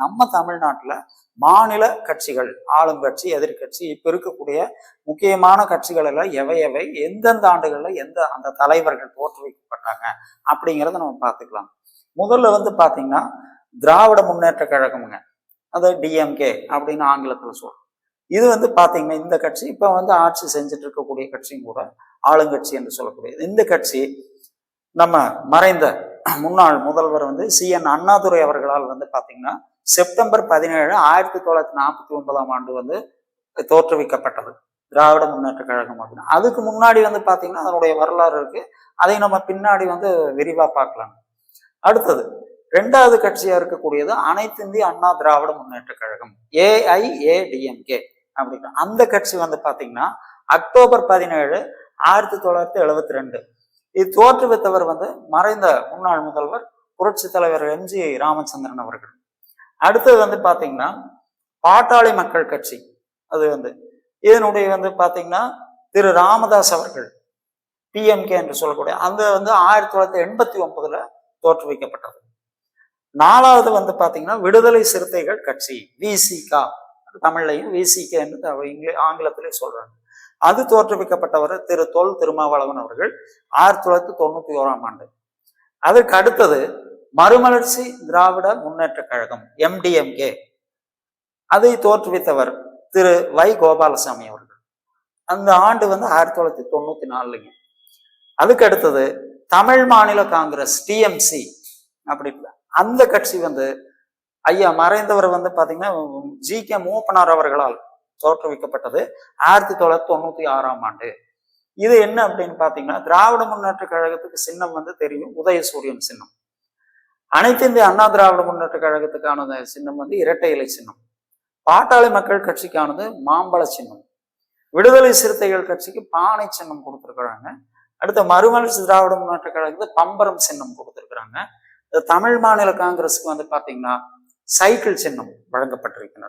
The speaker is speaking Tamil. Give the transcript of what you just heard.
நம்ம தமிழ்நாட்டுல மாநில கட்சிகள், ஆளுங்கட்சி, எதிர்கட்சி, இப்ப இருக்கக்கூடிய முக்கியமான கட்சிகள் எல்லாம் எவை எந்தெந்த ஆண்டுகள்ல எந்த அந்த தலைவர்கள் தோற்றுவிக்கப்பட்டாங்க அப்படிங்கிறத நம்ம பார்த்துக்கலாம். முதல்ல பாத்தீங்கன்னா திராவிட முன்னேற்ற கழகம்ங்க, அது டிஎம்கே அப்படின்னு ஆங்கிலத்துல சொல்றோம். இது பாத்தீங்கன்னா இந்த கட்சி இப்ப ஆட்சி செஞ்சுட்டு இருக்கக்கூடிய கட்சியும் கூட ஆளுங்கட்சி என்று சொல்லக்கூடியது. இந்த கட்சி நம்ம மறைந்த முன்னாள் முதல்வர் CN அண்ணாதுரை அவர்களால் பாத்தீங்கன்னா செப்டம்பர் 17, 1949 தோற்றுவிக்கப்பட்டது திராவிட முன்னேற்ற கழகம் அப்படின்னு. அதுக்கு முன்னாடி பாத்தீங்கன்னா அதனுடைய வரலாறு இருக்கு. அதை நம்ம பின்னாடி விரிவா பார்க்கலாம். அடுத்தது இரண்டாவது கட்சியா இருக்கக்கூடியது அனைத்து இந்திய அண்ணா திராவிட முன்னேற்ற கழகம், AIADMK அப்படின்னா அந்த கட்சி பாத்தீங்கன்னா அக்டோபர் 17, 1972 இது தோற்றுவித்தவர் மறைந்த முன்னாள் முதல்வர் புரட்சி தலைவர் MG ராமச்சந்திரன் அவர்கள். அடுத்தது பாத்தீங்கன்னா பாட்டாளி மக்கள் கட்சி, அது இதனுடைய பாத்தீங்கன்னா திரு ராமதாஸ் அவர்கள் PMK என்று சொல்லக்கூடிய அந்த 1989 தோற்றுவிக்கப்பட்டது. நாலாவது பாத்தீங்கன்னா விடுதலை சிறுத்தைகள் கட்சி, VCK, தமிழ்லையும் VCK என்று ஆங்கிலத்திலே சொல்றாங்க. அது தோற்றுவிக்கப்பட்டவர் திரு தொல் திருமாவளவன் அவர்கள் 1991. அதற்கு அடுத்தது மறுமலர்ச்சி திராவிட முன்னேற்ற கழகம், MDMK, அதை தோற்றுவித்தவர் திரு Y கோபாலசாமி அவர்கள். அந்த ஆண்டு 1994. அதுக்கு அடுத்தது தமிழ் மாநில காங்கிரஸ், TMC அப்படி அந்த கட்சி ஐயா மறைந்தவர் பாத்தீங்கன்னா GK மூப்பனார் அவர்களால் தோற்றுவிக்கப்பட்டது 1996. இது என்ன அப்படின்னு பாத்தீங்கன்னா திராவிட முன்னேற்ற கழகத்துக்கு சின்னம் தெரியும், உதயசூரியன் சின்னம். அனைத்து இந்திய அண்ணா திராவிட முன்னேற்ற கழகத்துக்கான சின்னம் இரட்டை இலை சின்னம். பாட்டாளி மக்கள் கட்சிக்கானது மாம்பழ சின்னம். விடுதலை சிறுத்தைகள் கட்சிக்கு பானை சின்னம் கொடுத்திருக்கிறாங்க. அடுத்த மறுமலர்ச்சி திராவிட முன்னேற்ற கழகத்துக்கு பம்பரம் சின்னம் கொடுத்திருக்கிறாங்க. தமிழ் மாநில காங்கிரஸுக்கு பாத்தீங்கன்னா சைக்கிள் சின்னம் வழங்கப்பட்டிருக்கிறது.